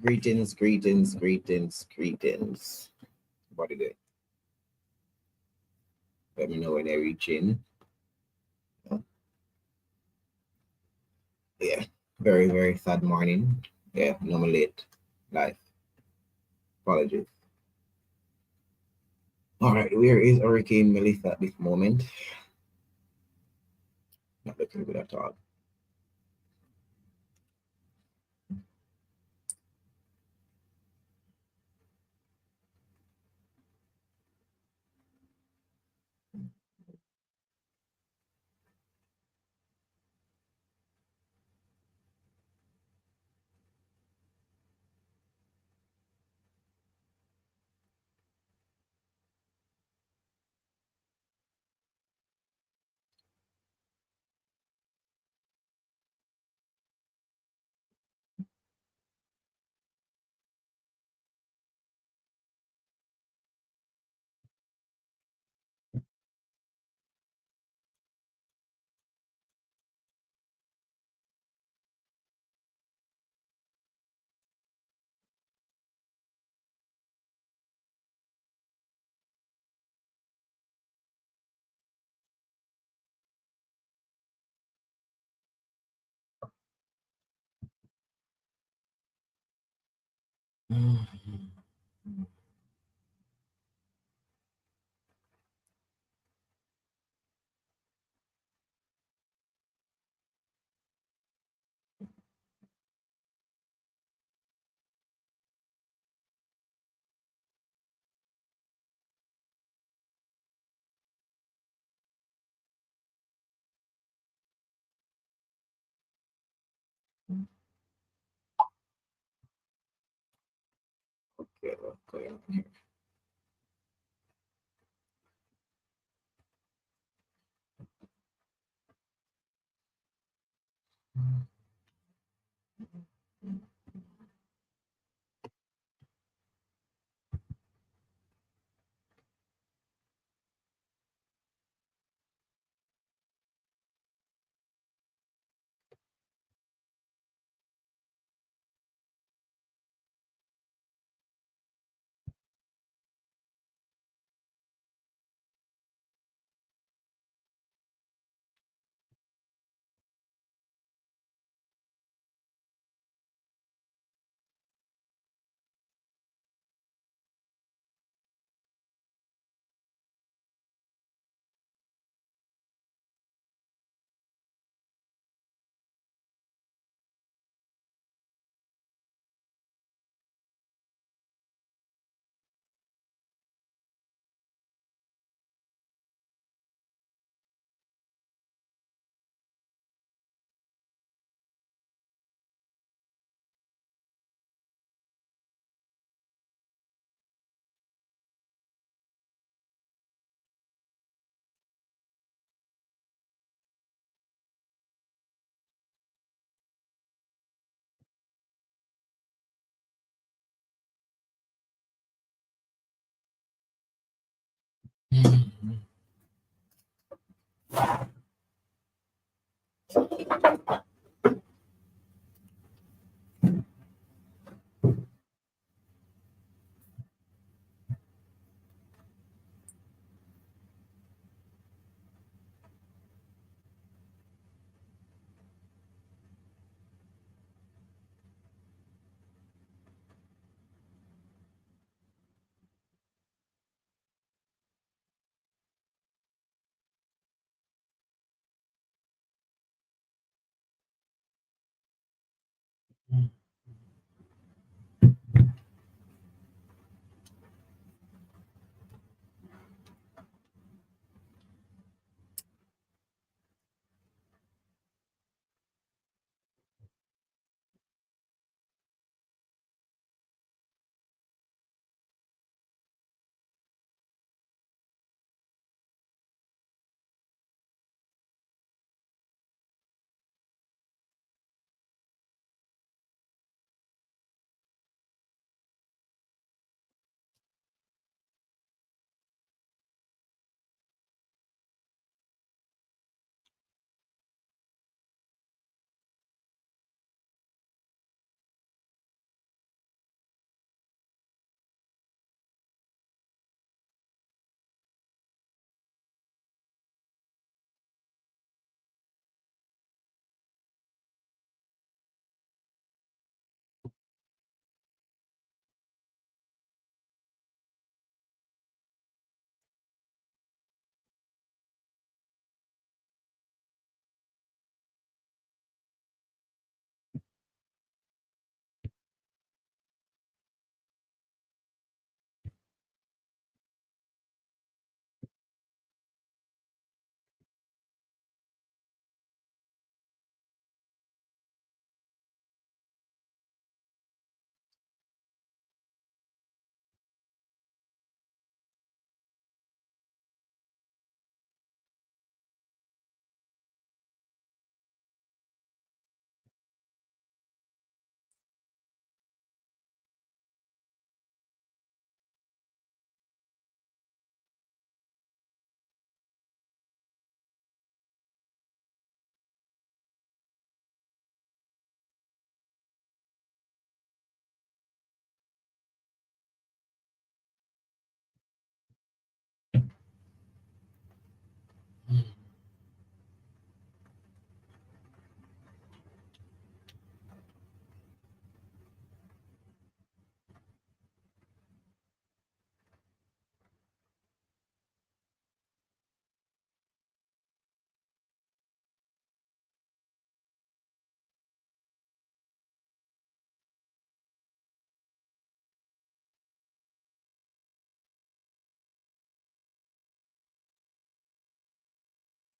Greetings, greetings, greetings, greetings. What is it? Let me know when I reach in. Oh, yeah, very, very sad morning. Yeah, no, I'm late. Life. Apologies. All right, where is Hurricane Melissa at this moment? Not looking good at all. Okay, what's going on here?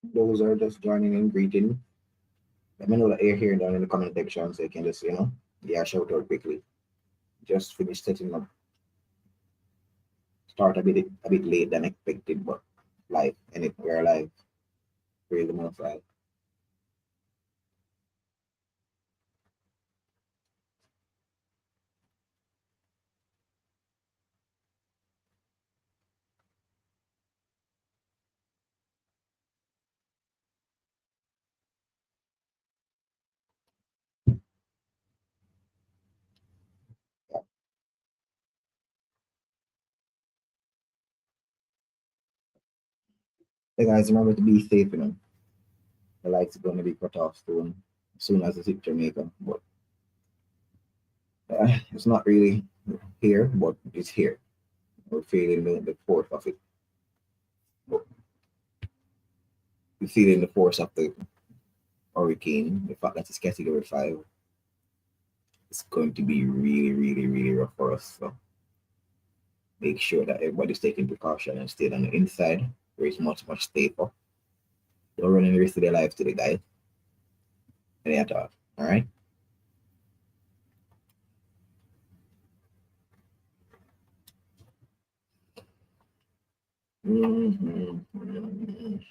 Those are just joining in, greeting. Let me know that you're here down in the comment section so you can just, yeah, shout out quickly. Just finished setting up. Start a bit late than expected, but life, and it we're alive. Praise the most high. Yeah. Hey guys, remember to be safe, The lights are gonna be cut off soon as it's hit Jamaica. But it's not really here, but it's here. We're feeling the force of it. We're feeling the force of the hurricane. The fact that it's category 5, it's going to be really, really, really rough for us. So make sure that everybody's taking precaution and stay on the inside where it's much, much safer. Don't run any risk of their life today, guys. Any at all. All right? Mhm. Mhm.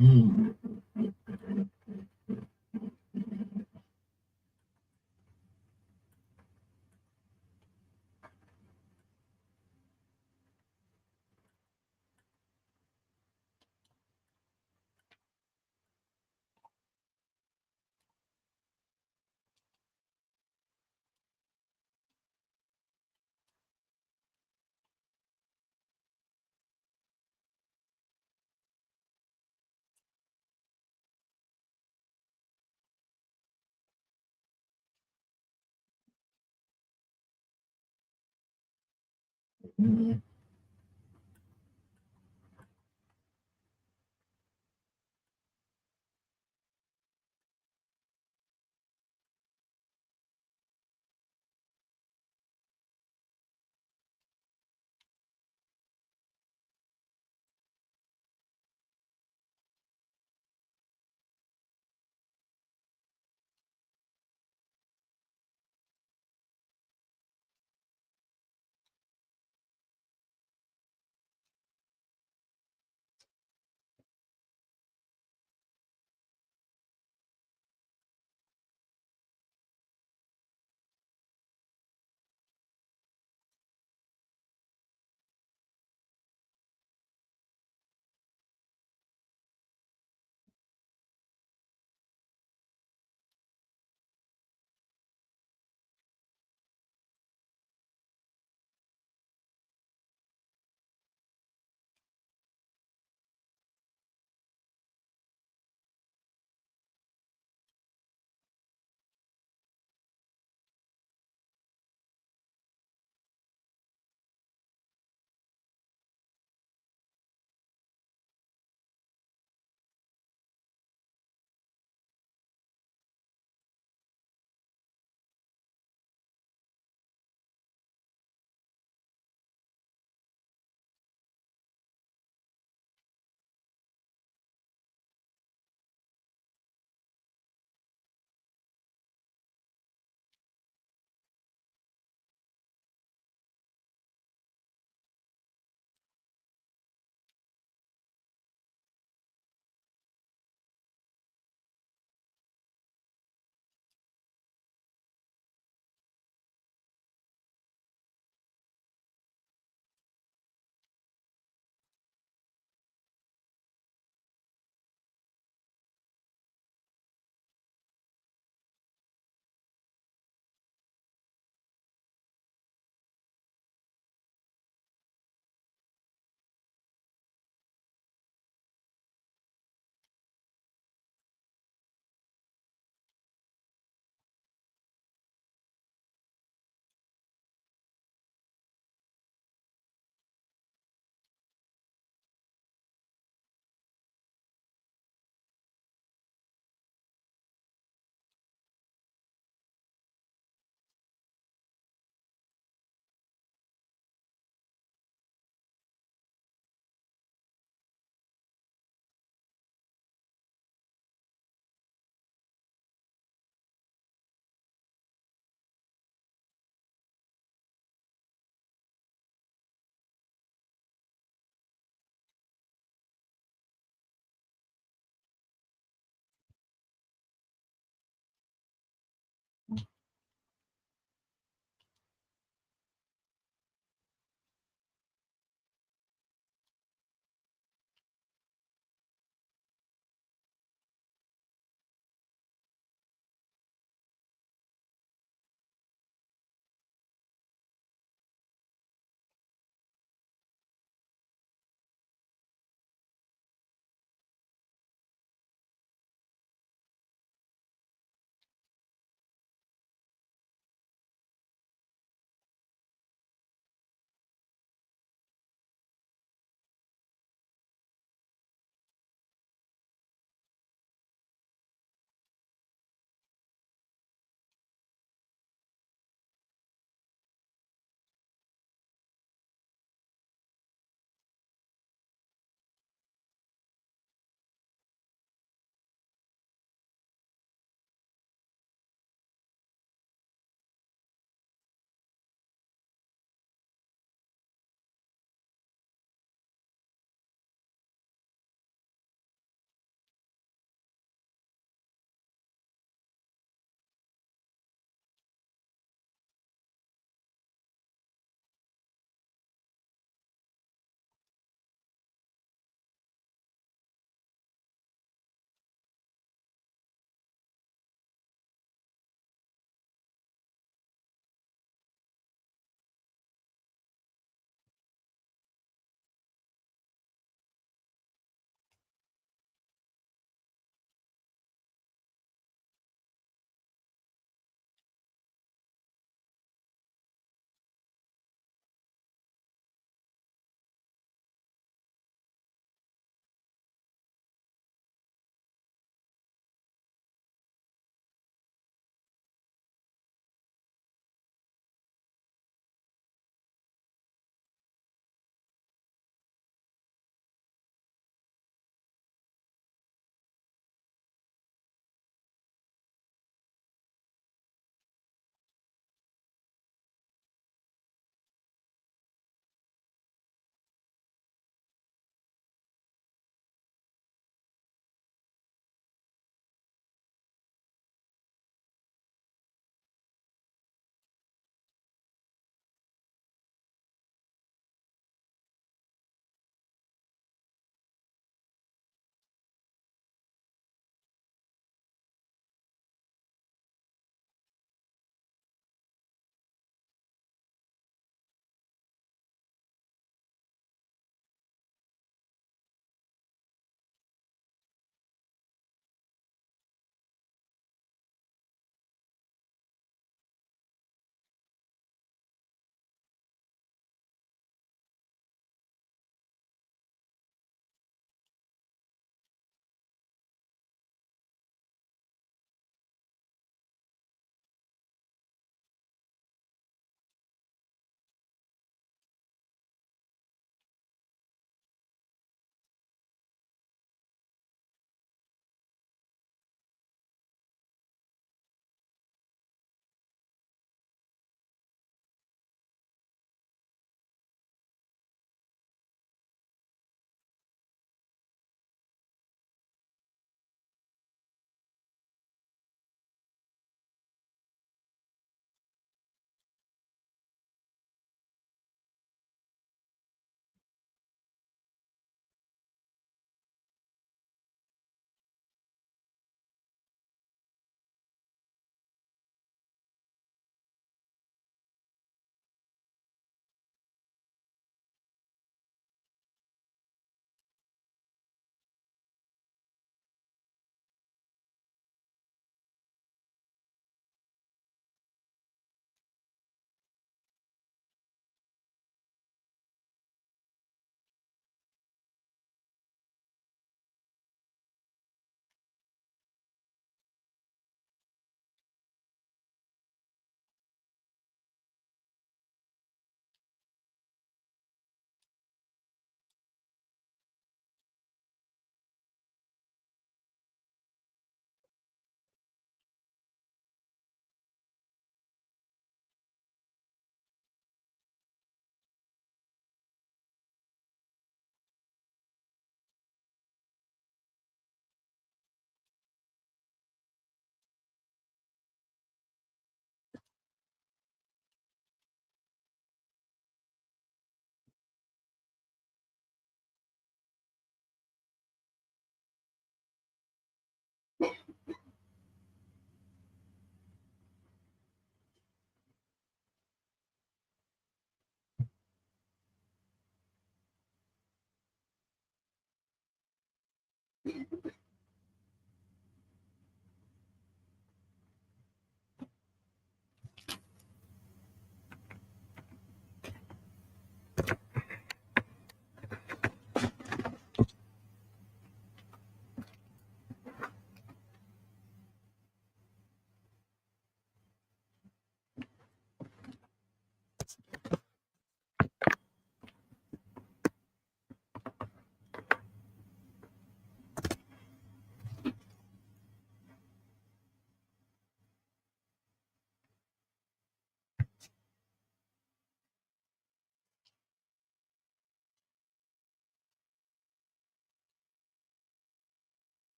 Mhm. Mhm.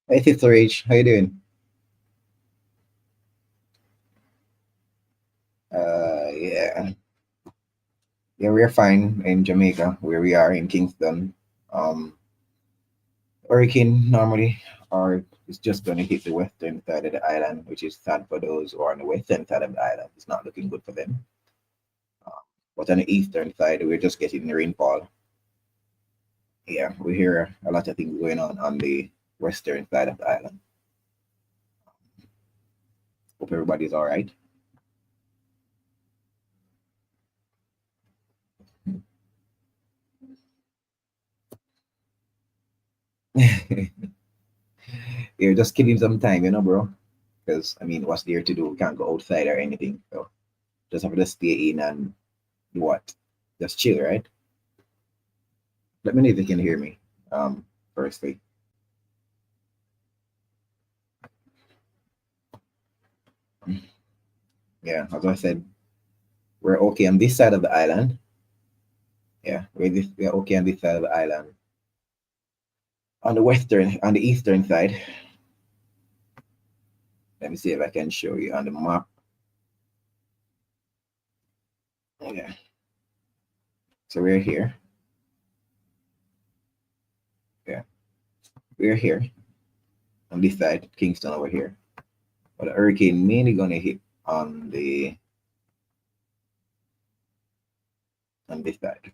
Hey, Sister H, how you doing? Yeah, yeah, we're fine in Jamaica, where we are in Kingston. Um, Hurricane normally, or it's just going to hit the western side of the island, which is sad for those who are on the western side of the island. It's not looking good for them. Um, but on the eastern side, we're just getting the rainfall. Yeah, we hear a lot of things going on the western side of the island. Hope everybody's all right. You're just killing some time, bro. Because I mean, what's there to do? We can't go outside or anything. So just have to stay in and do what? Just chill, right? Let me know if you can hear me. Firstly. Yeah, as I said, we're okay on this side of the island. Yeah, we're okay on this side of the island. On the eastern side, let me see if I can show you on the map. Yeah. So we're here. Yeah. We're here on this side, Kingston over here. But the hurricane mainly gonna hit on this side.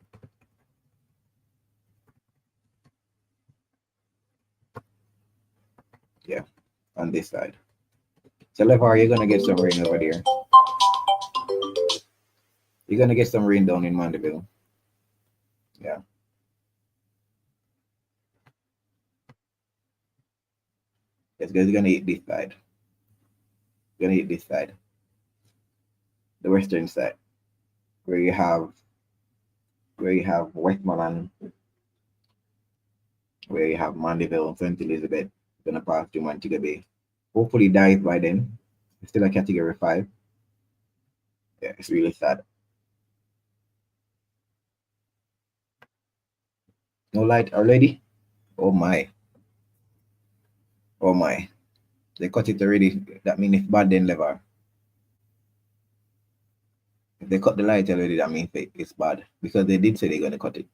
Yeah, on this side. So Levar, you're gonna get some rain over there. You're gonna get some rain down in Mandeville. Yeah. It's gonna hit this side. Gonna hit this side. The western side. Where you have Westmoreland, where you have Mandeville, St. Elizabeth, gonna pass through Montego Bay. Hopefully dies by then. It's still a category 5. Yeah, it's really sad. No light already? Oh my. Oh my. They cut it already. That means it's bad then, Levar. If they cut the light already, that means it's bad. Because they did say they're gonna cut it.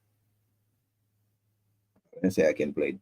Let's say I can play it.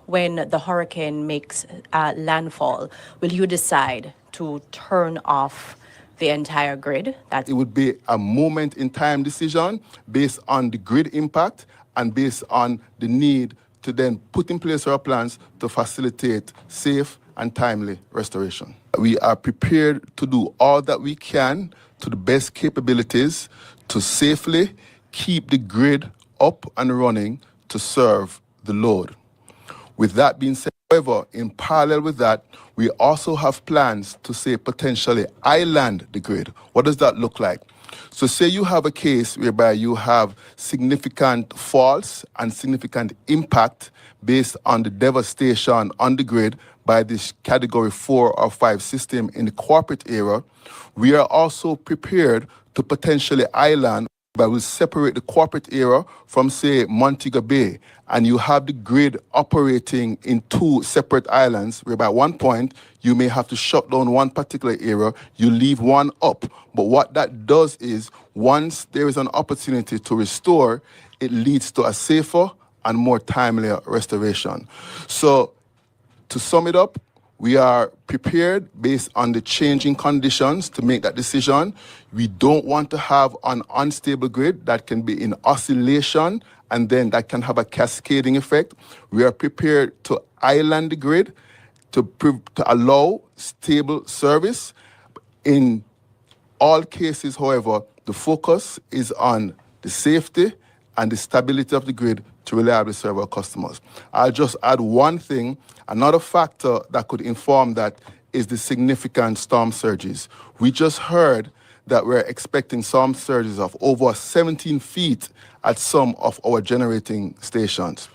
When the hurricane makes landfall, will you decide to turn off the entire grid? It would be a moment in time decision based on the grid impact and based on the need to then put in place our plans to facilitate safe and timely restoration. We are prepared to do all that we can to the best capabilities to safely keep the grid up and running to serve the load. With that being said, however, in parallel with that, we also have plans to say potentially island the grid. What does that look like? So say you have a case whereby you have significant faults and significant impact based on the devastation on the grid by this category 4 or 5 system in the corporate area. We are also prepared to potentially island, but we'll separate the corporate area from, say, Montego Bay, and you have the grid operating in 2 separate islands, whereby at one point you may have to shut down one particular area, you leave one up. But what that does is, once there is an opportunity to restore, it leads to a safer and more timely restoration. So to sum it up, we are prepared based on the changing conditions to make that decision. We don't want to have an unstable grid that can be in oscillation and then that can have a cascading effect. We are prepared to island the grid to allow stable service. In all cases, however, the focus is on the safety and the stability of the grid to reliably serve our customers. I'll just add one thing. Another factor that could inform that is the significant storm surges. We just heard that we're expecting storm surges of over 17 feet at some of our generating stations.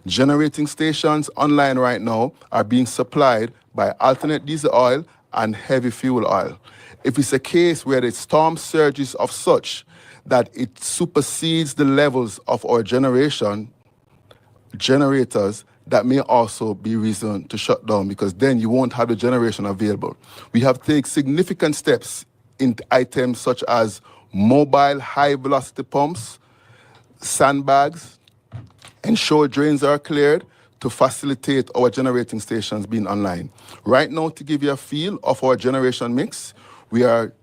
Generating stations online right now are being supplied by alternate diesel oil and heavy fuel oil. If it's a case where the storm surges of such that it supersedes the levels of our generators, that may also be reason to shut down, because then you won't have the generation available. We have taken significant steps in items such as mobile high-velocity pumps, sandbags, ensure drains are cleared to facilitate our generating stations being online. Right now, to give you a feel of our generation mix, we are,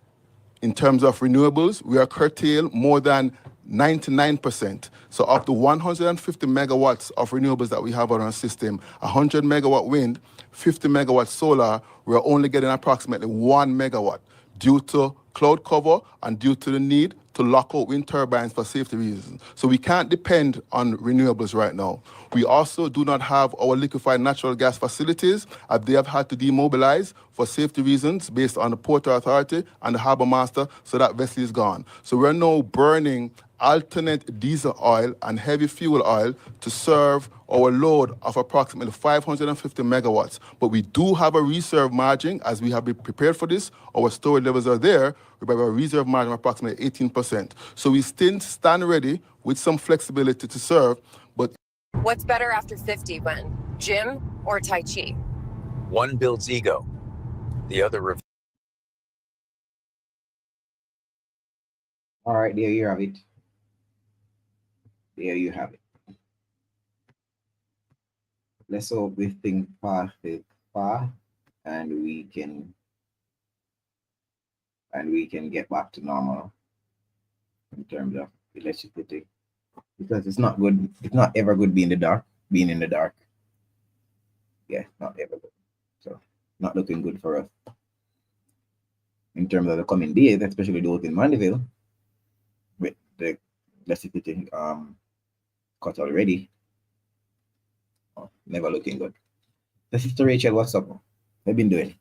in terms of renewables, we are curtailed more than 99%. So of the 150 megawatts of renewables that we have on our system, 100 megawatt wind, 50 megawatt solar, we're only getting approximately 1 megawatt due to cloud cover and due to the need to lock out wind turbines for safety reasons. So we can't depend on renewables right now. We also do not have our liquefied natural gas facilities, as they have had to demobilize for safety reasons based on the Port Authority and the Harbour Master, so that vessel is gone. So we're now burning alternate diesel oil and heavy fuel oil to serve our load of approximately 550 megawatts. But we do have a reserve margin, as we have been prepared for this. Our storage levels are there. We have a reserve margin of approximately 18%. So we still stand ready with some flexibility to serve, but What's better after 50, when gym or Tai Chi? One builds ego, the other All right, there you have it. There you have it. Let's hope this thing passes far and we can get back to normal in terms of electricity. Because it's not good, it's not ever good being in the dark. Yeah, not ever good. So not looking good for us. In terms of the coming days, especially those in Mandeville, with the electricity cut already. Oh, never looking good. The Sister Rachel, what's up? What have been doing?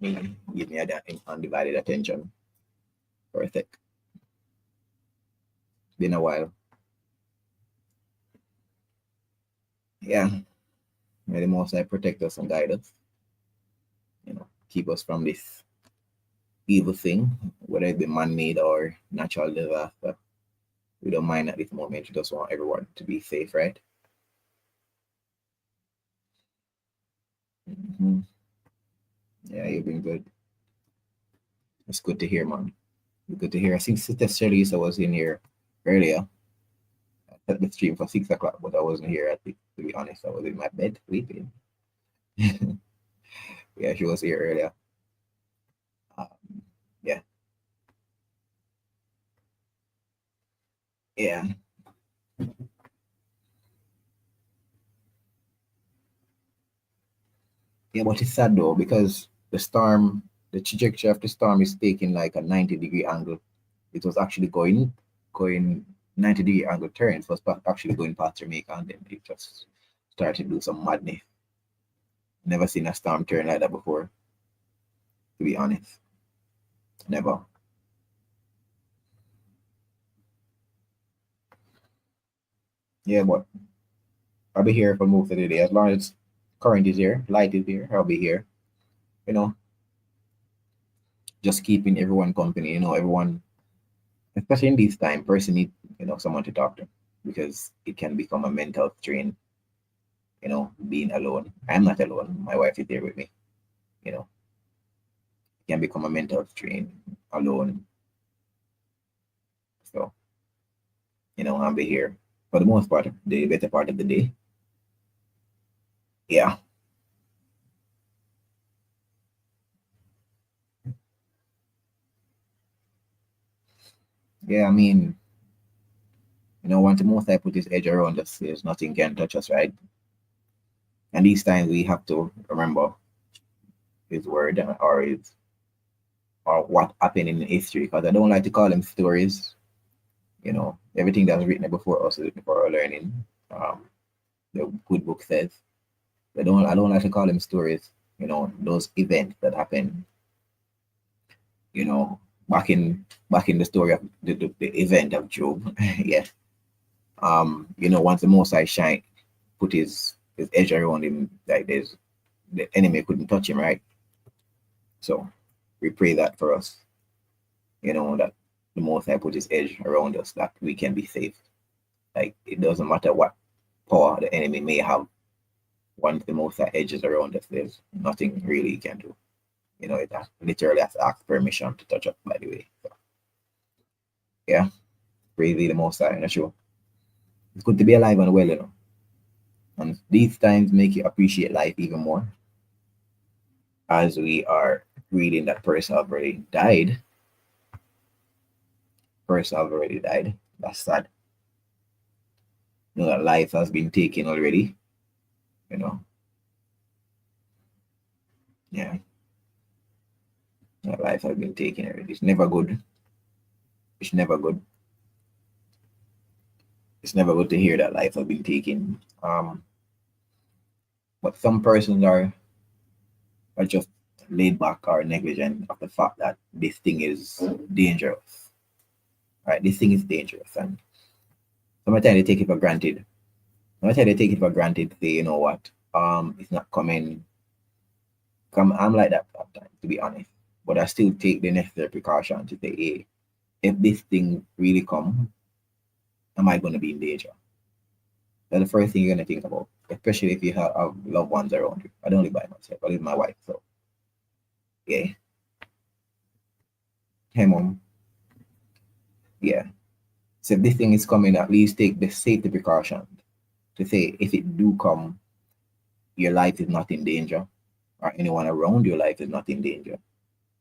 Give me that undivided attention for a sec. Been a while. Yeah. May the Most High protect us and guide us. Keep us from this evil thing, whether it be man-made or natural disaster. We don't mind at this moment. We just want everyone to be safe, right? Mm-hmm. Yeah, you've been good. It's good to hear, man. Good to hear. I think Sister Shelisa was in here earlier. I set the stream for 6 o'clock, but I wasn't here. I think, to be honest, I was in my bed sleeping. Yeah, she was here earlier. Yeah. Yeah. Yeah, but it's sad though, because the trajectory of the storm is taking like a 90-degree angle. It was actually going 90-degree angle turn. It was actually going past Jamaica, and then it just started to do some madness. Never seen a storm turn like that before, to be honest. Never. Yeah, but I'll be here for most of the day. As long as current is here, light is here, I'll be here. You know, just keeping everyone company, everyone, especially in this time, person need, someone to talk to, because it can become a mental strain, being alone. I'm not alone. My wife is there with me, it can become a mental strain alone. So, I'll be here for the most part, the better part of the day. Yeah. Yeah, I mean, once the most I put his edge around us, there's nothing can touch us, right? And these times we have to remember his word or what happened in history, because I don't like to call them stories. Everything that's written before us is before our learning. The good book says. I don't like to call them stories. Those events that happen. You know, back in the story of the event of Job. Yeah. Once the Most High shine, put his edge around him, like the enemy couldn't touch him, right? So we pray that for us, that the Most High put his edge around us, that we can be safe. Like, it doesn't matter what power the enemy may have. Once the Most High edges around us, there's nothing really you can do. It literally has to ask permission to touch up, by the way. So, yeah, praise be the Most High, not sure. It's good to be alive and well. And these times make you appreciate life even more, as we are reading that person already died. person have already died. That's sad. You know that life has been taken already. You know, yeah, that life has been taken already. It's never good. It's never good. It's never good to hear that life has been taken. But some persons are just laid back or negligent of the fact that this thing is dangerous. Right? This thing is dangerous, and sometimes they take it for granted. Sometimes they take it for granted. Say, you know what? It's not coming. I'm like that sometimes, to be honest. But I still take the necessary precaution to say, hey, if this thing really come, am I going to be in danger? That's the first thing you're going to think about, especially if you have loved ones around you. I don't live by myself. I live with my wife. So, yeah. Hey, mom. Yeah. So if this thing is coming, at least take the safety precaution to say, if it do come, your life is not in danger, or anyone around your life is not in danger.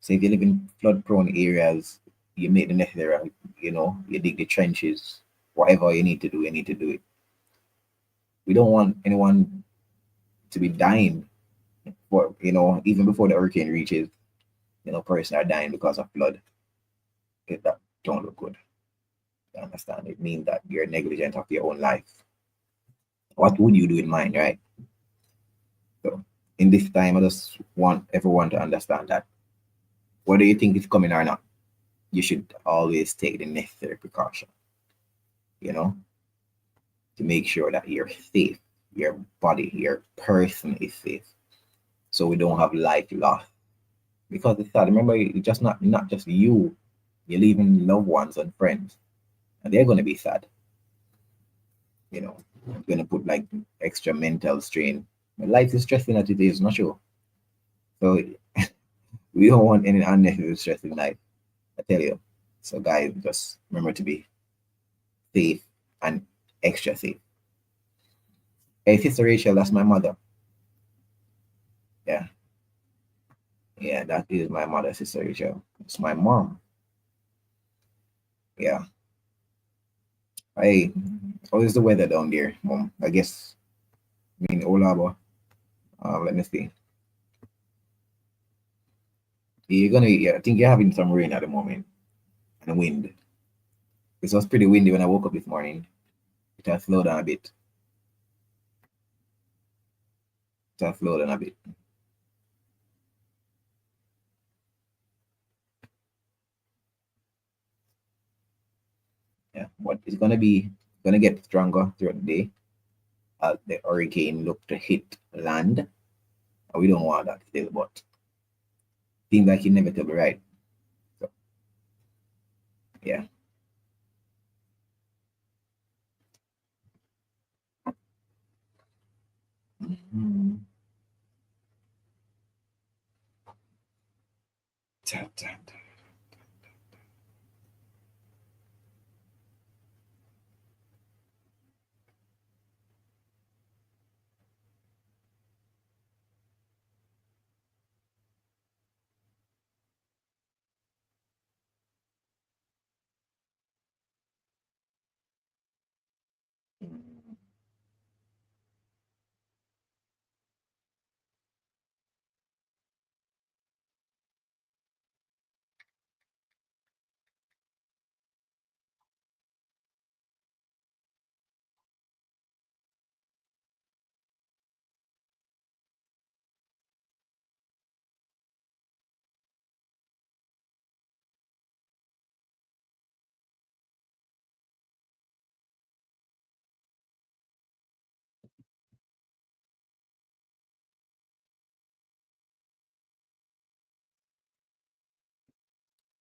So if you live in flood-prone areas, you make the necessary, you dig the trenches, whatever you need to do, you need to do it. We don't want anyone to be dying, for even before the hurricane reaches, person are dying because of flood. That don't look good. You understand? It means that you're negligent of your own life. What would you do in mine, right? So in this time, I just want everyone to understand that whether you think it's coming or not, you should always take the necessary precaution, you know, to make sure that you're safe, your body, your person is safe. So we don't have life lost. Because it's sad. Remember, it's just not just you, you're leaving loved ones and friends. And they're gonna be sad. It's gonna put like extra mental strain. But life is stressing as it is, not sure. So we don't want any unnecessary stress in life. I tell you. So guys, just remember to be safe and extra safe. Hey, Sister Rachel, that's my mother. Yeah. Yeah, that is my mother, Sister Rachel. It's my mom. Yeah. Hey, how is the weather down there, mom? I guess, Olaba. Let me see. Yeah, I think you're having some rain at the moment and wind. It was pretty windy when I woke up this morning. It has slowed down a bit. It has slowed down a bit. Yeah, but it's gonna get stronger throughout the day as the hurricane look to hit land. We don't want that still, but seems like inevitable, right? So yeah. Mhm. Ta, ta, ta.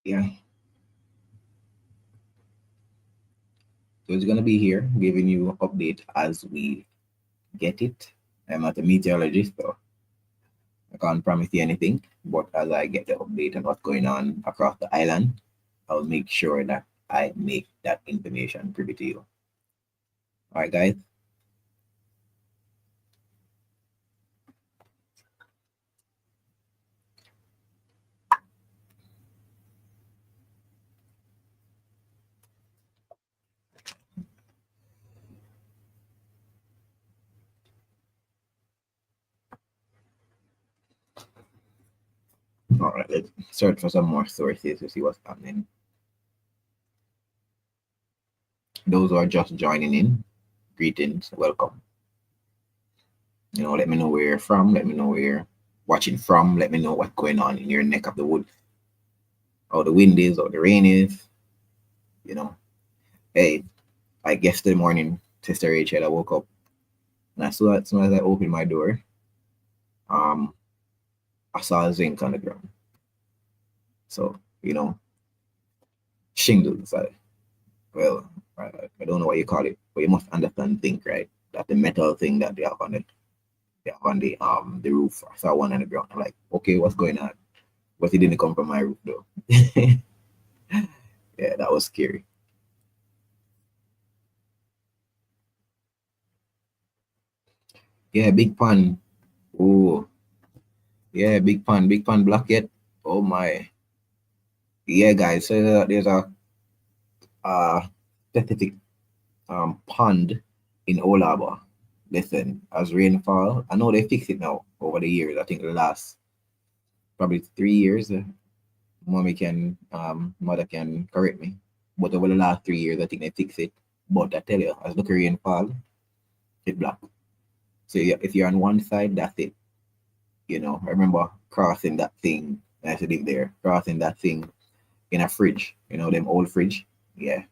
Yeah. So it's gonna be here giving you update as we get it. I'm not a meteorologist, so I can't promise you anything. But as I get the update on what's going on across the island, I'll make sure that I make that information privy to you. All right, guys. All right, let's search for some more sources to see what's happening. Those who are just joining in, greetings, welcome. Let me know where you're from. Let me know where you're watching from. Let me know what's going on in your neck of the woods, how the wind is, or the rain is. Hey, like yesterday morning, Sister Rachel, I woke up, and as soon as I opened my door, I saw a zinc on the ground. So, shingles. Well, I don't know what you call it, but you must understand zinc, right? That the metal thing that they have on the roof. I saw one on the ground. I'm like, okay, what's going on? But it didn't come from my roof though. Yeah, that was scary. Yeah, big pan. Oh, yeah, big pan blockhead. Oh my. Yeah, guys. So there's a specific pond in Olaba. Listen, as rainfall, I know they fix it now over the years. I think the last probably 3 years. Mother can correct me. But over the last 3 years, I think they fix it. But I tell you, as the rainfall, it black. So if you're on one side, that's it. I remember crossing that thing. I used to live there, crossing that thing in a fridge. Them old fridge. Yeah.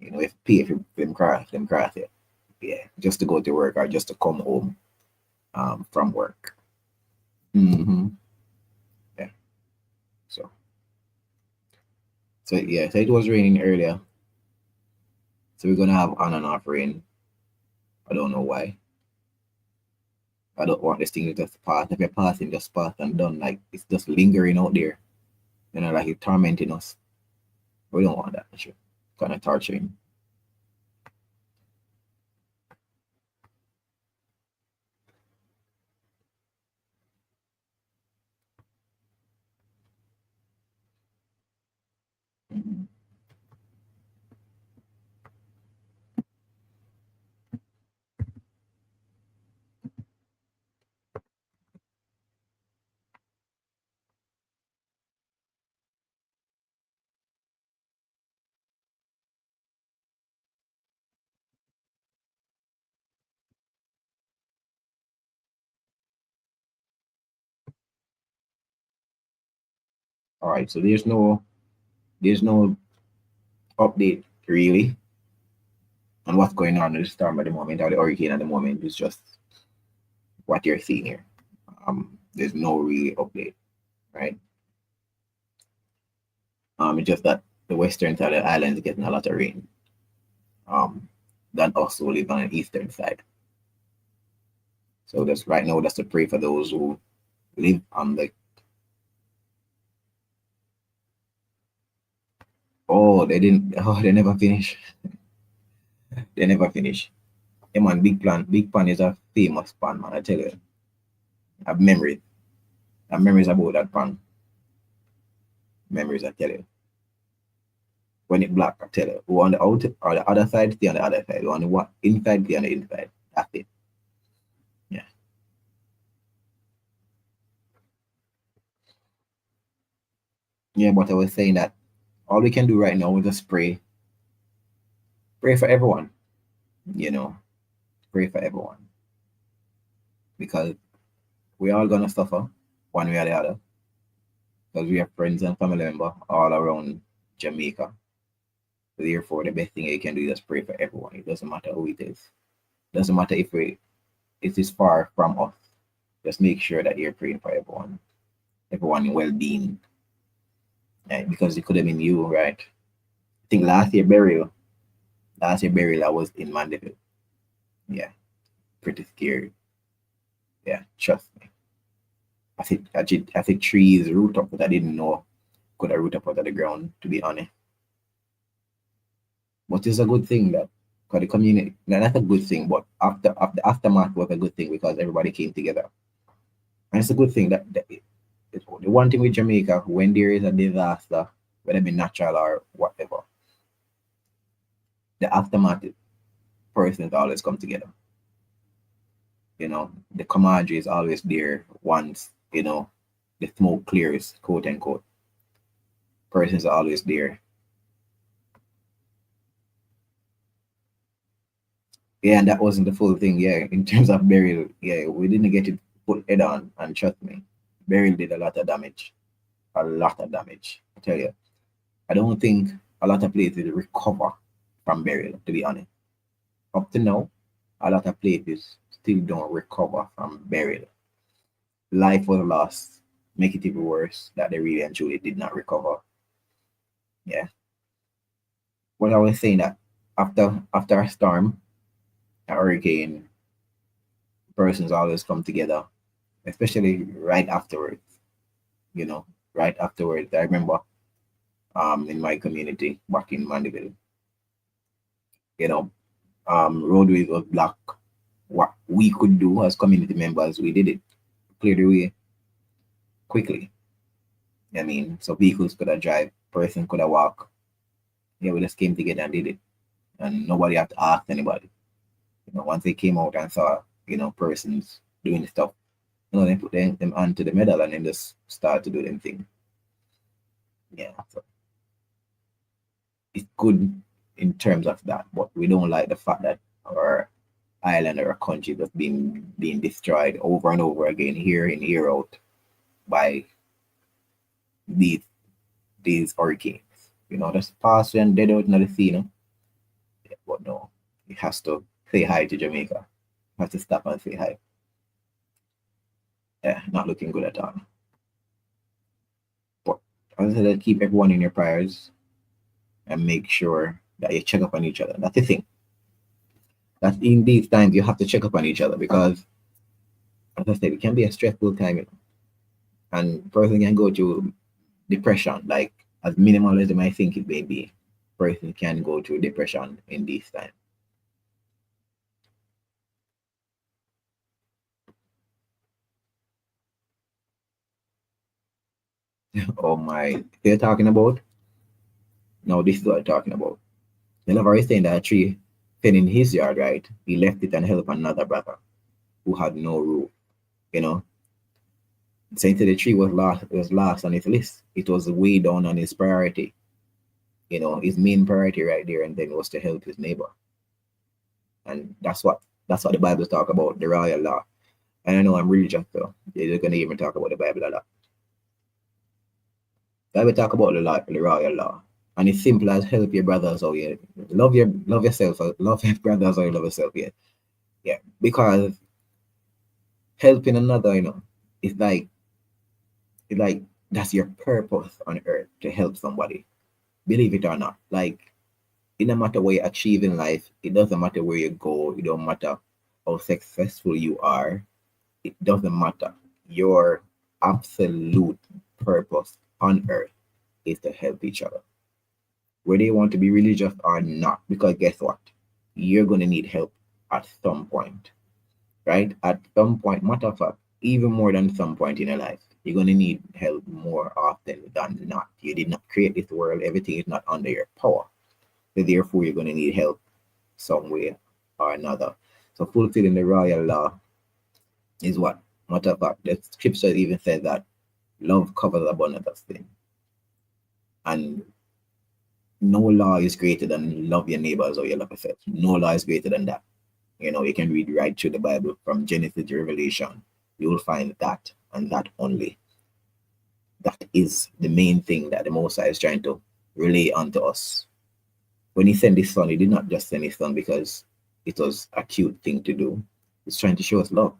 If pay if them cross it. Yeah. Just to go to work or just to come home from work. Mm-hmm. Yeah. So yeah, so it was raining earlier. So we're gonna have on and off rain. I don't know why. I don't want this thing to just pass. If you're passing, just pass and done. Like it's just lingering out there. Like it's tormenting us. We don't want that. Sure. Kind of torturing. Mhm. All right. So there's no update really on what's going on in the storm at the moment or the hurricane at the moment. It's just what you're seeing here. There's no really update, right? It's just that the western side of the island is getting a lot of rain. Than us who live on the eastern side. So just right now, that's to pray for those who live on the. Oh, they didn't. Oh, they never finish. They never finish. Yeah, man, Big Plan is a famous pan, man. I tell you, I have memories. I have memories about that pan. Memories, I tell you. When it black, I tell you. Who on the out or the other side, stay on the other side. Who on the one inside, stay on the inside. That's it. Yeah. Yeah, but I was saying that all we can do right now is just pray for everyone. You know, pray for everyone because we all gonna suffer one way or the other because we have friends and family members all around Jamaica. So therefore, the best thing you can do is just pray for everyone. It doesn't matter who it is. It doesn't matter if it is far from us. Just make sure that you're praying for everyone in well-being. Right? Because it could have been you, right? I think last year burial, I was in Mandeville. Yeah, pretty scary. Yeah, trust me. I think trees root up, but I didn't know could have root up out of the ground, to be honest. But it's a good thing that because the community, no, not a good thing, but after aftermath was a good thing because everybody came together. And it's a good thing that it's the one thing with Jamaica, when there is a disaster, whether it be natural or whatever, the aftermath persons always come together. The camaraderie is always there once, the smoke clears, quote unquote. Person's always there. Yeah, and that wasn't the full thing. Yeah, in terms of burial, yeah, we didn't get it put head on, and trust me, burial did a lot of damage. A lot of damage. I tell you, I don't think a lot of places recover from burial, to be honest. Up to now, a lot of places still don't recover from burial. Life was lost, make it even worse that they really and truly did not recover. Yeah. What I was saying that after a storm, a hurricane, persons always come together, especially right afterwards. You know, right afterwards. I remember in my community back in Mandeville, you know, roadways was blocked. What we could do as community members, we did it. Clear the way quickly. I mean, so vehicles could have drive, person could have walk. Yeah, we just came together and did it. And nobody had to ask anybody. You know, once they came out and saw, persons doing stuff, they put them onto the medal and then just start to do them thing. Yeah. So it's good in terms of that, but we don't like the fact that our island or our country just being destroyed over and over again, year in, year out, by these these hurricanes. Just pass and dead out in the sea, Yeah, but no, it has to say hi to Jamaica. Has to stop and say hi. Yeah, not looking good at all. But as I said, keep everyone in your prayers and make sure that you check up on each other. That's the thing. That in these times you have to check up on each other because, as I said, it can be a stressful time, and person can go through depression, like as minimal as they might think it may be. Person can go through depression in these times. Oh my, they're talking about? No, this is what I'm talking about. The lover is saying that a tree fell in his yard, right? He left it and helped another brother who had no roof, you know. Saying that the tree was last on his list. It was way down on his priority. His main priority right there and then was to help his neighbor. And that's what the Bible talk about, the royal law. And I know I'm religious, so they're gonna even talk about the Bible a lot. Bible talk about the royal law. And it's simple as help your brothers or you love yourself, love your brothers or you love yourself, yeah. Yeah. Because helping another, it's like that's your purpose on earth, to help somebody. Believe it or not. Like, it doesn't matter what you achieve in life, it doesn't matter where you go, it don't matter how successful you are, it doesn't matter. Your absolute purpose on earth is to help each other. Whether you want to be religious or not, because guess what? You're gonna need help at some point. Right? At some point, matter of fact, even more than some point in your life, you're going to need help more often than not. You did not create this world, everything is not under your power. So therefore, you're going to need help some way or another. So, fulfilling the royal law is what? Matter of fact, the scripture even says that love covers abundance of sin. And no law is greater than love your neighbors or you love yourself. No law is greater than that. You can read right through the Bible from Genesis to Revelation. You will find that and that only. That is the main thing that the Most High is trying to relay onto us. When he sent his son, he did not just send his son because it was a cute thing to do. He's trying to show us love.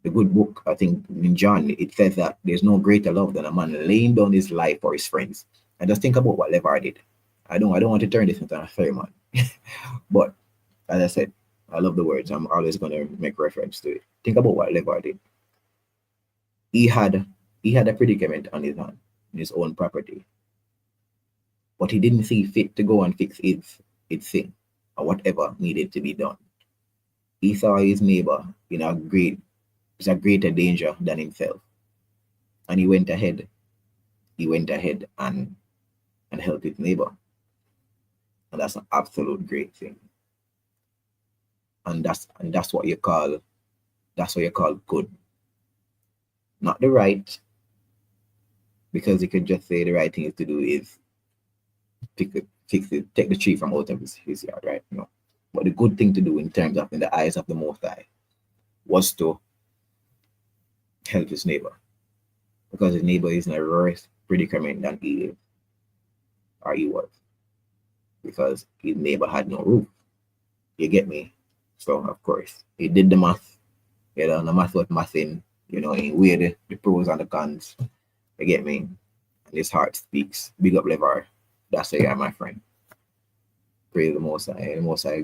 The good book, I think in John, it says that there's no greater love than a man laying down his life for his friends. And just think about what Levar did. I don't want to turn this into a sermon. But as I said, I love the words. I'm always going to make reference to it. Think about what Levar did. He had a predicament on his hand, in his own property, but he didn't see fit to go and fix its thing or whatever needed to be done. He saw his neighbor in a greater danger than himself, and he went ahead. He went ahead and helped his neighbor, and that's an absolute great thing. And that's what you call good. not the right, because you could just say the right thing is to do is fix it, take the tree from out of his yard, right? No. But the good thing to do in terms of in the eyes of the Most High was to help his neighbor, because his neighbor is in a worse predicament than he is, or he was, because his neighbor had no roof. You get me? So of course he did the math. The math was mathing. He weighed the pros and the cons. You get me? And his heart speaks. Big up Levar. That's the guy, my friend. Praise the Most High. The Most High,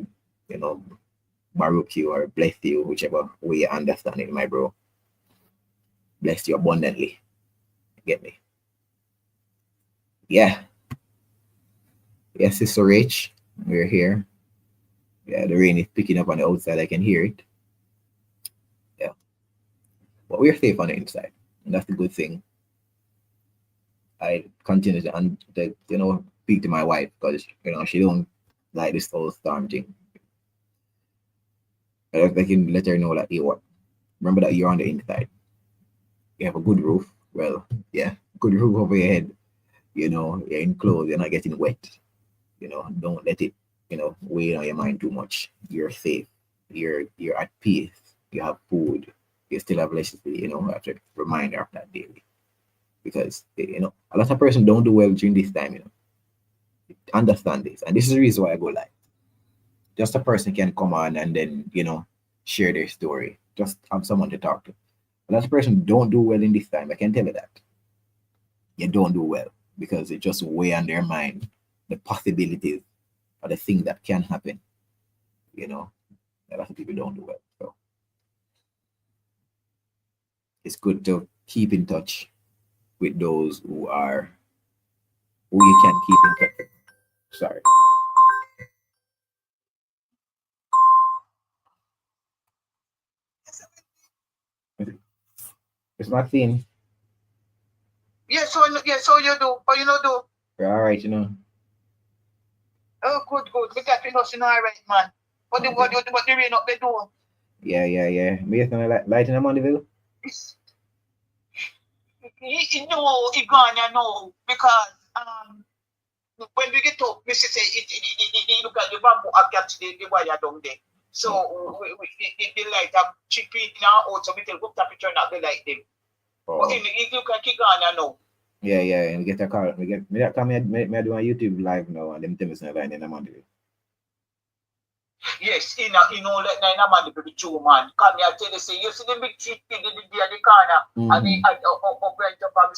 baruch you or bless you, whichever way you understand it, my bro. Bless you abundantly. Get me? Yeah. Yes, Sister Rach, we're here. Yeah, the rain is picking up on the outside. I can hear it. Yeah. But we're safe on the inside. And that's the good thing. I continue to speak to my wife, because she don't like this whole storm thing. I can let her know that, hey, what? Remember that you're on the inside. You have a good roof. Well, yeah, good roof over your head. You're enclosed. You're not getting wet. Don't let it, weigh on your mind too much. You're safe. You're at peace. You have food. You still have electricity. I have to remind her of that daily, because a lot of person don't do well during this time. Understand this, and this is the reason why I go live. Just a person can come on and then share their story. Just have someone to talk to. A lot of person don't do well in this time. I can tell you that. You don't do well, because it just weigh on their mind the possibilities or the things that can happen. A lot of people don't do well. So it's good to keep in touch with those who you can keep in touch with. Sorry. It's Maxine. So you do. What you know do? You're all right, Oh, good. We got to know, all right, man. What the rain up there doing? Yeah. Me is gonna light in the Mondeville. He gonna know, because when we get up, we say it look at the bamboo I got the wire down there. So the light have chippy now out, so we tell what temperature not the light them. Oh. But you can keep gonna know. Yeah, and we get a call. Me do a YouTube live now, and them tell me something line in the Mondeville. Yes, let nine man the baby two man. Come here, tell you, say you see the big tree in the corner, and the up right up on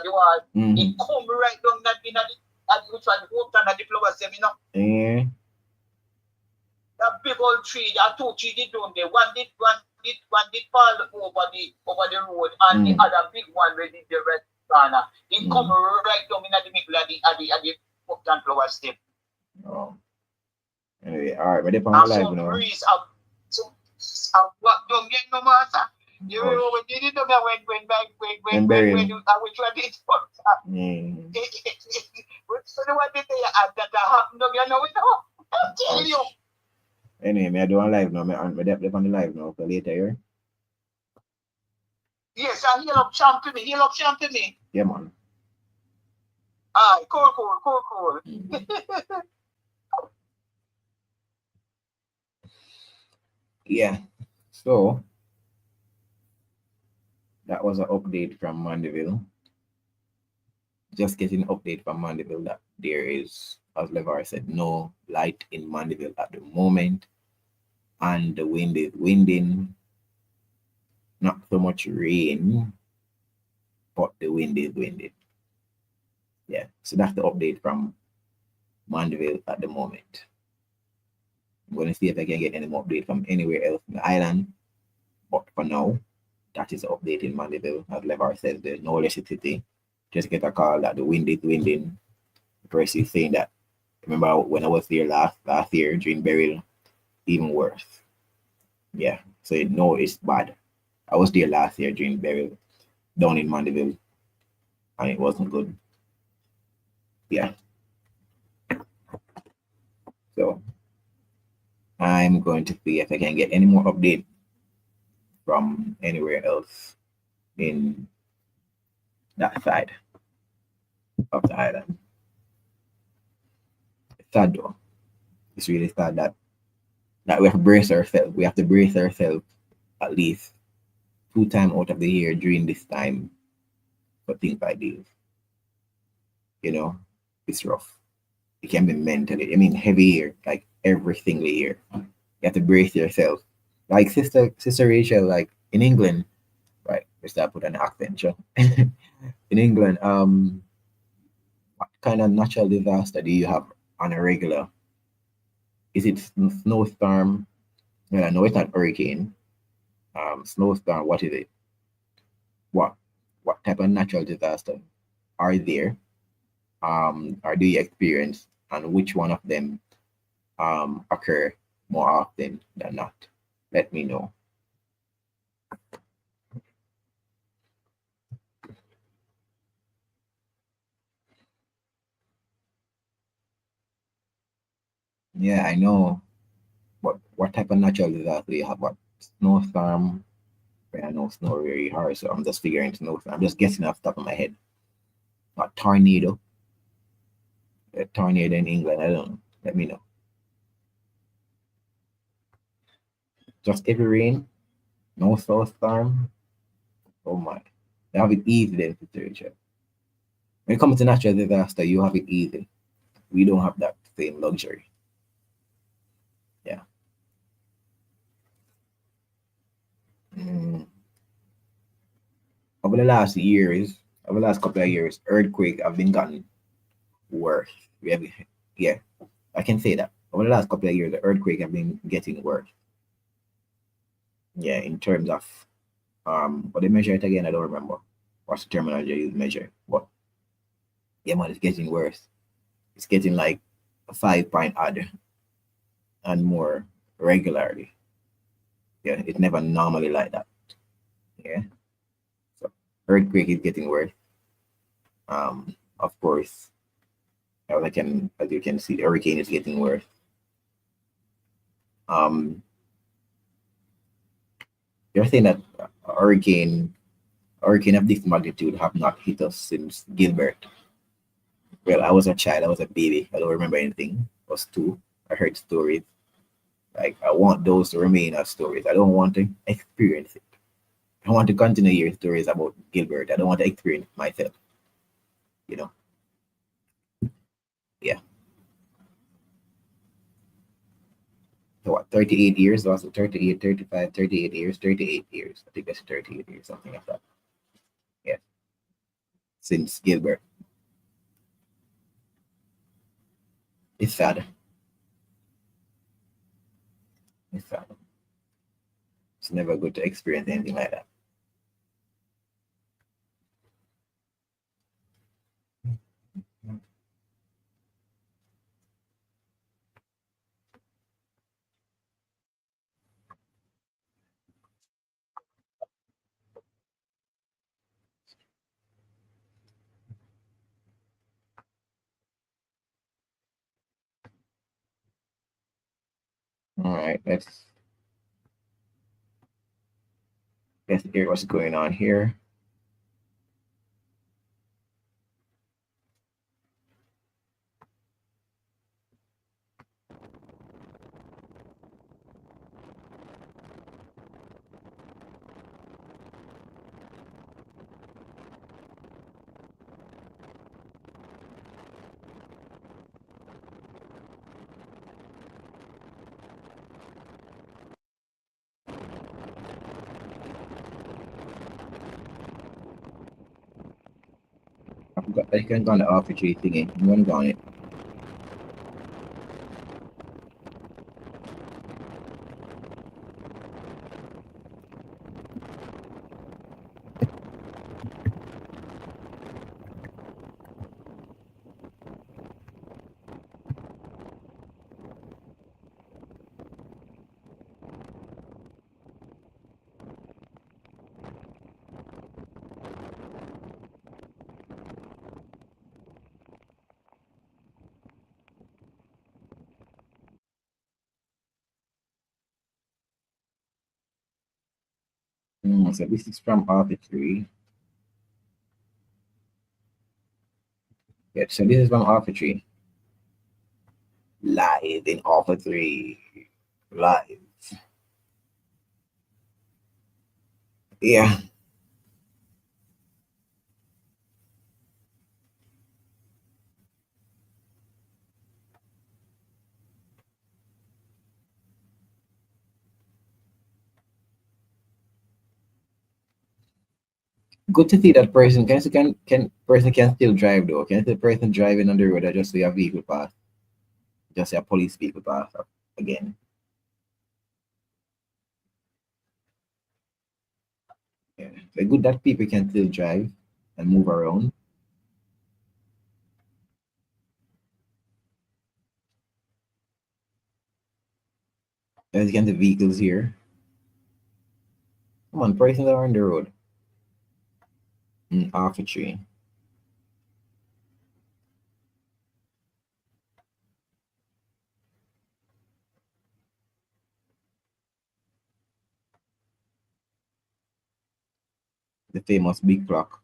the wall. It come right down that in which one the hook and the flowers them, Yeah. That big old tree, that two trees did down there. One did fall over the road, and the other big one where the red corner. It come right down in the middle of the hook and flowers them. Oh. Anyway, all right, we're there on live now. Breeze what don't get no matter. You know when you didn't know when which one did so the one did that happened, you know. I'm telling you. Anyway, I do on live now. I'm there on the live now for later here. Yes, and he'll up champ to me. Yeah, man. Aye, cool. Yeah. So that was an update from Mandeville. Just getting an update from Mandeville that there is, as Levar said, no light in Mandeville at the moment. And the wind is winding. Not so much rain, but the wind is winding. Yeah. So that's the update from Mandeville at the moment. I'm going to see if I can get any more update from anywhere else in the island. But for now, that is the update in Mandeville. As Levar says, there's no electricity. Just get a call that the wind is winding. The person is saying that, remember when I was there last year during burial, even worse. Yeah, so no, it's bad. I was there last year during burial down in Mandeville, and it wasn't good. Yeah. So I'm going to see if I can get any more update from anywhere else in that side of the island. It's sad though. It's really sad that we have to brace ourselves. We have to brace ourselves at least 2 times out of the year during this time for things like this. You know, it's rough. It can be mentally. I mean, heavy year, like every single year. You have to brace yourself. Like sister Rachel, like in England, right? We start put an accent, sure. In England, what kind of natural disaster do you have on a regular? Is it snowstorm? Well, no, it's not hurricane. Snowstorm. What is it? What what type of natural disaster are there? Or do you experience, and which one of them occur more often than not? Let me know. Yeah, I know. What type of natural disaster do you have? What snowstorm? I know snow very hard, so I'm just figuring snowstorm. I'm just guessing off the top of my head. A tornado. A tornado in England. I don't know. Let me know. Just heavy rain. No snowstorm. Oh my. You have it easy then, situation. When it comes to natural disaster, you have it easy. We don't have that same luxury. Yeah. Mm. Over the last years, over the last couple of years, earthquake have been gotten worse. We have, yeah, I can say that. Over the last couple of years, the earthquake have been getting worse. Yeah, in terms of but they measure it again, I don't remember what's the terminology you measure. But yeah, man, it's getting worse. It's getting like a 5 point odd and more regularly. Yeah, it's never normally like that. Yeah. So earthquake is getting worse. Of course, as you can see, the hurricane is getting worse. Um, you're saying that hurricane of this magnitude have not hit us since Gilbert. Well, I was a child, I was a baby. I don't remember anything. I was 2. I heard stories. Like I want those to remain as stories. I don't want to experience it. I want to continue hearing stories about Gilbert. I don't want to experience it myself. You know? Yeah. So what, 38 years? Was it 38, 35, 38 years, 38 years. I think that's 38 years, something like that. Yeah. Since Gilbert. It's sad. It's sad. It's never good to experience anything like that. All right, let's hear what's going on here. I can go on the RPG thingy. I'm gonna go on it. So this is from Author 3. Yeah, so this is from Author 3. Live in Author 3. Live. Yeah. Good to see that person can person can still drive though. Can the person driving on the road or just see a vehicle pass? Just see a police vehicle pass again. Yeah. So good that people can still drive and move around. As you can see vehicles here. Come on, persons are on the road. Off a tree. The famous big clock.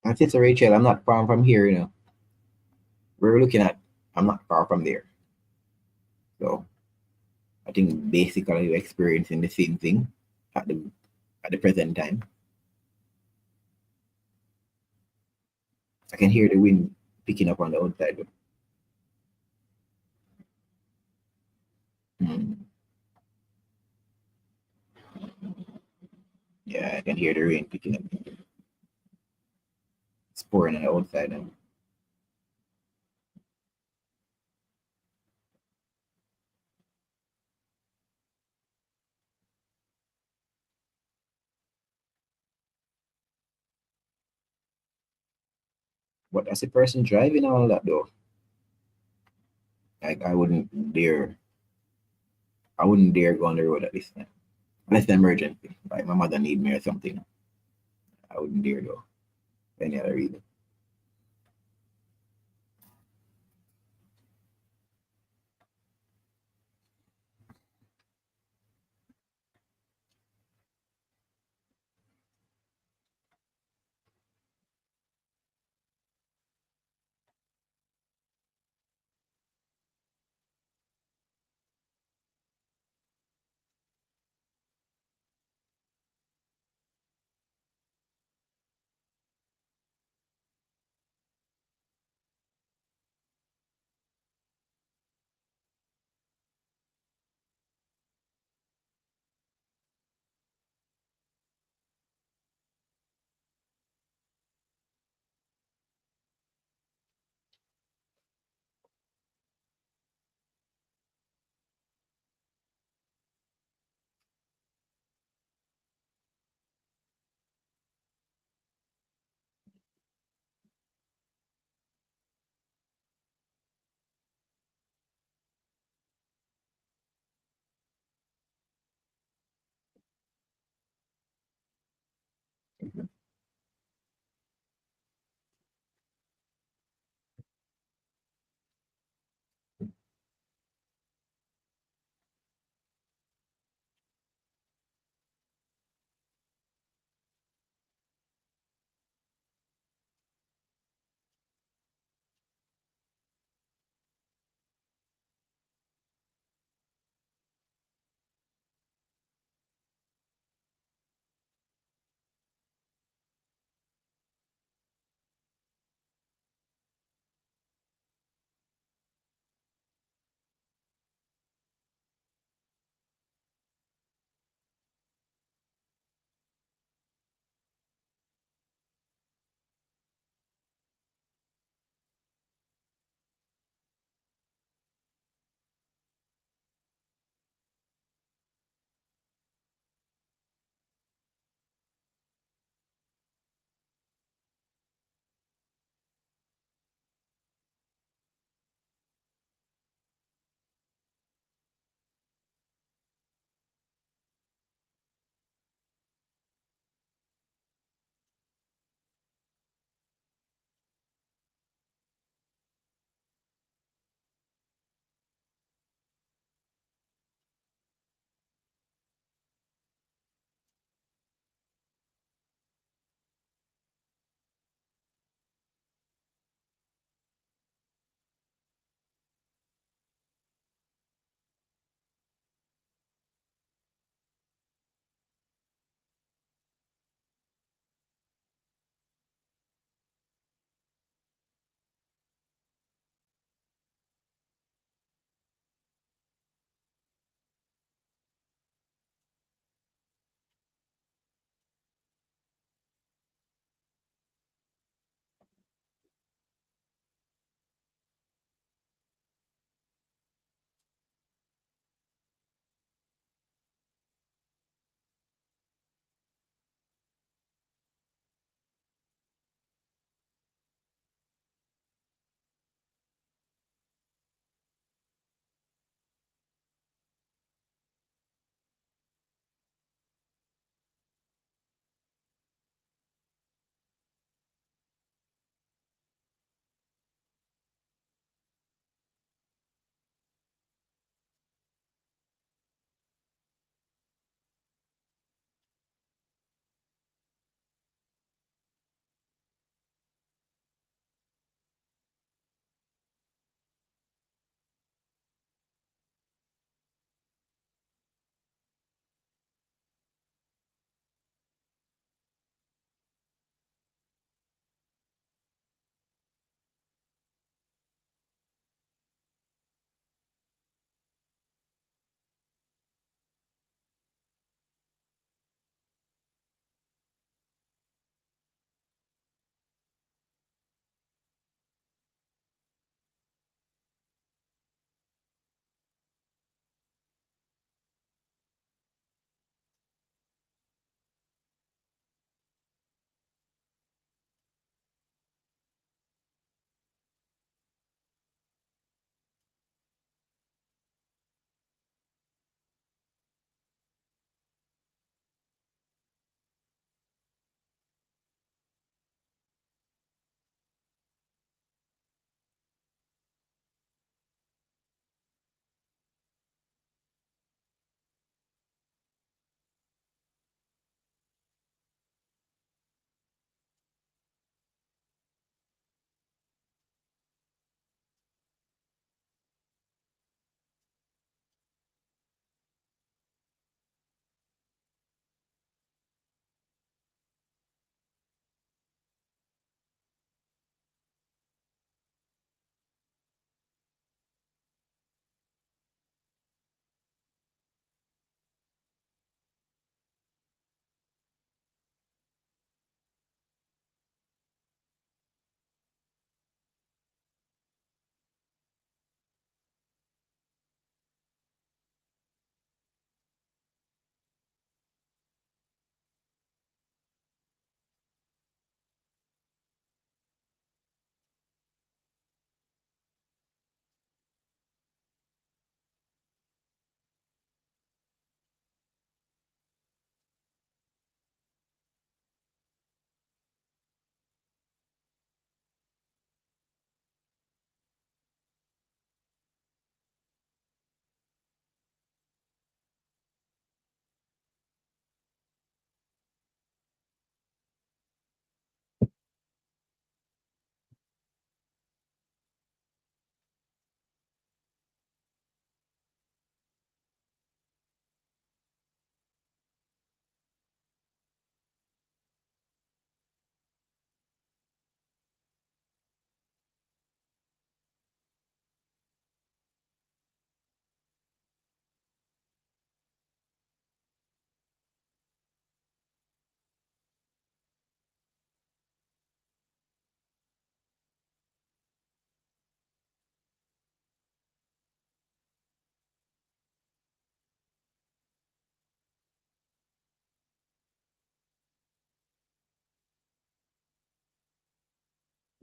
And Sister Rachel, I'm not far from here, you know. We're looking at I'm not far from there. So I think basically we're experiencing the same thing at the present time. I can hear the wind picking up on the outside. Mm. Yeah, I can hear the rain picking up. It's pouring on the outside now. But as a person driving all that though, like I wouldn't dare go on the road at this time. Unless it's an emergency. Like my mother need me or something. I wouldn't dare go. Any other reason.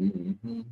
Mm-hmm.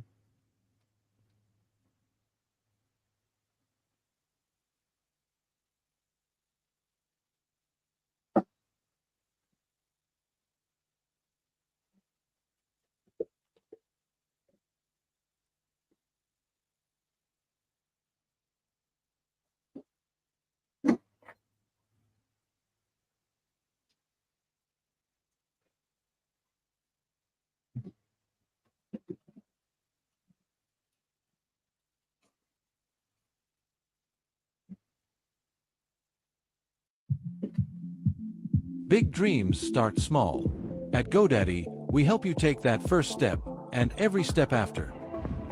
Big dreams start small. At GoDaddy, we help you take that first step and every step after.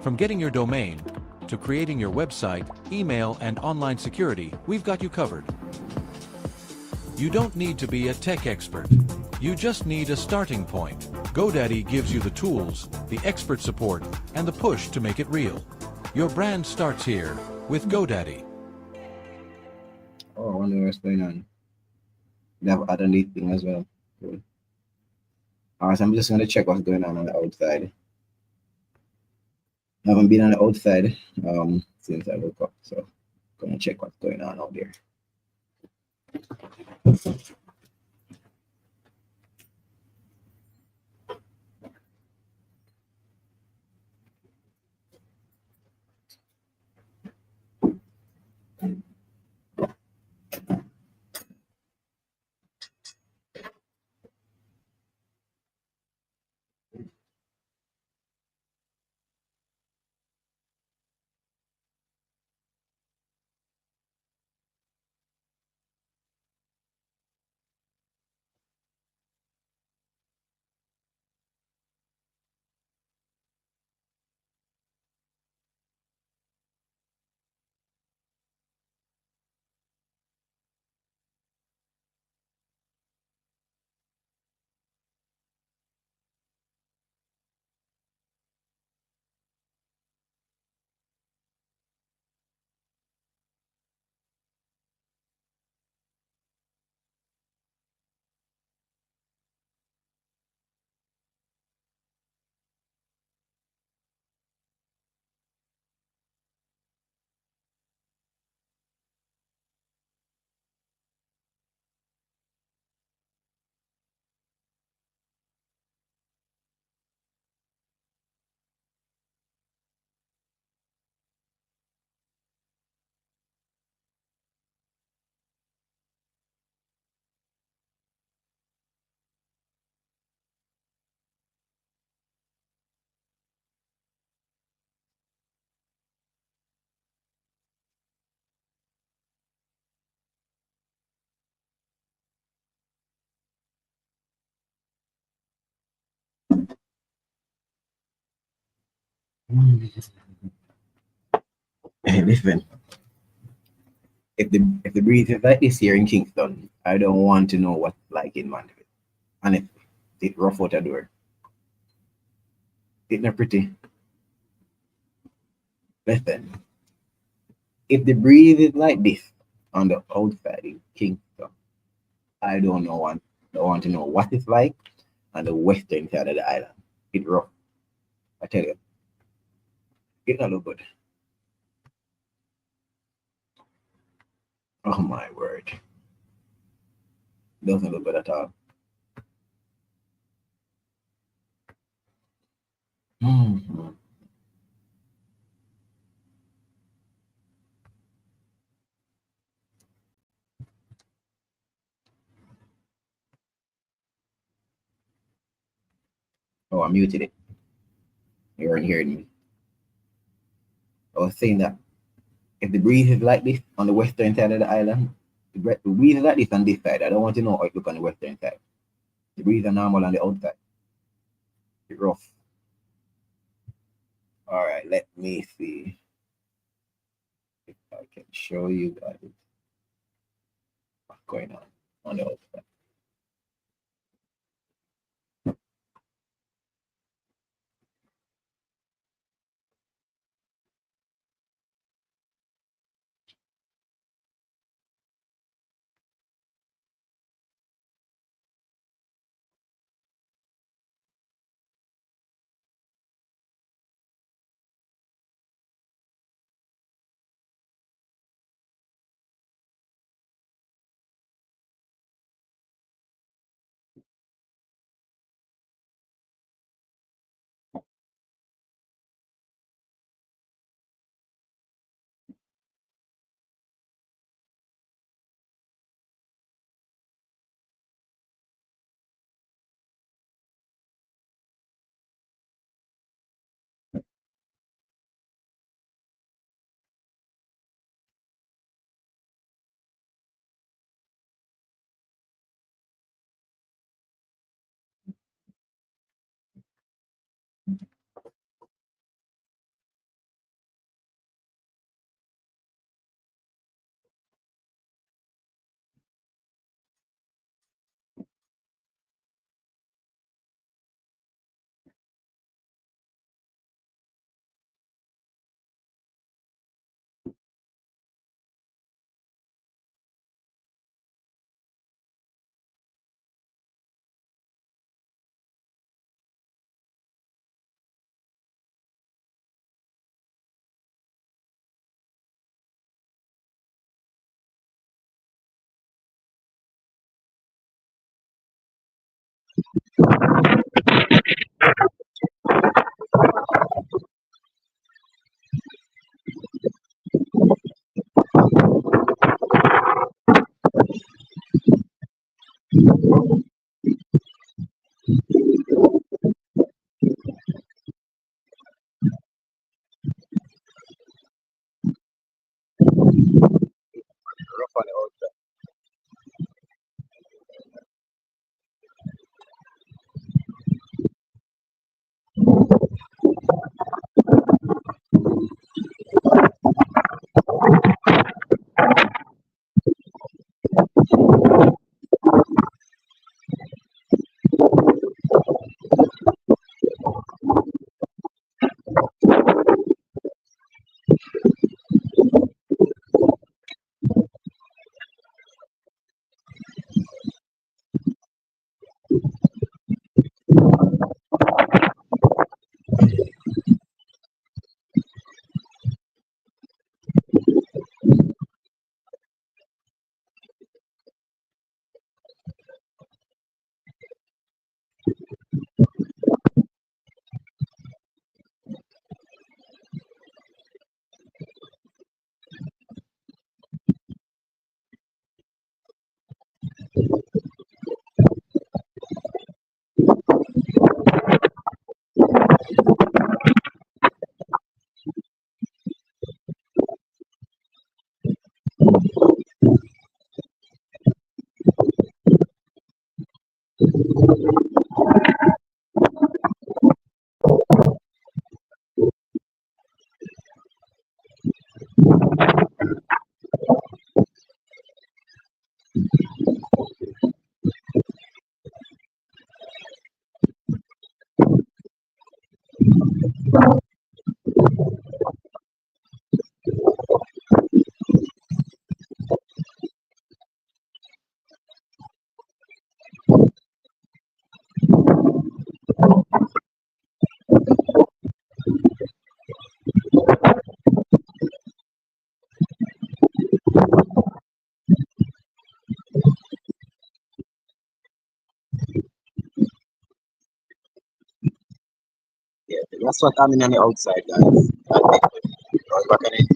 From getting your domain to creating your website, email, and online security, we've got you covered. You don't need to be a tech expert. You just need a starting point. GoDaddy gives you the tools, the expert support, and the push to make it real. Your brand starts here with GoDaddy. Oh, I wonder what's going on. They have other neat thing as well. Cool. All right, so I'm just gonna check what's going on the outside. I haven't been on the outside since I woke up, so gonna check what's going on out there. Hey, listen, if the breeze is like this here in Kingston, I don't want to know what's like in Mandeville. And if it rough out the door, it's not pretty. Listen, if the breeze is like this on the outside in Kingston, I don't want to know what it's like on the western side of the island. It's rough. I tell you, it not look good. Oh my word. Doesn't look good at all. Mhm. Oh, I muted it. You weren't hearing me. I was saying that if the breeze is like this on the western side of the island, the breeze is like this on this side. I don't want to know how it look on the western side. The breeze are normal on the outside. It's rough. All right, let me see if I can show you guys what's going on the outside. Rough on the outside. Yeah, that's what I'm in on the outside, guys. Right back on it.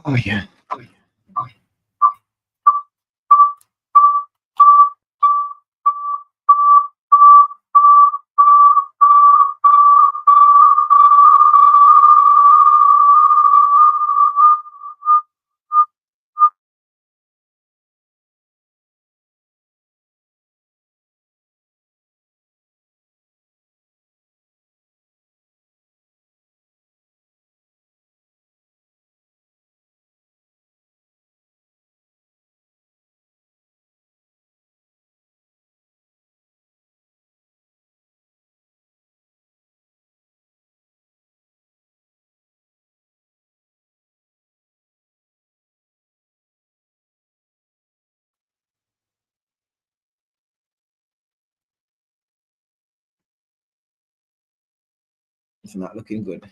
Oh yeah. It's not looking good.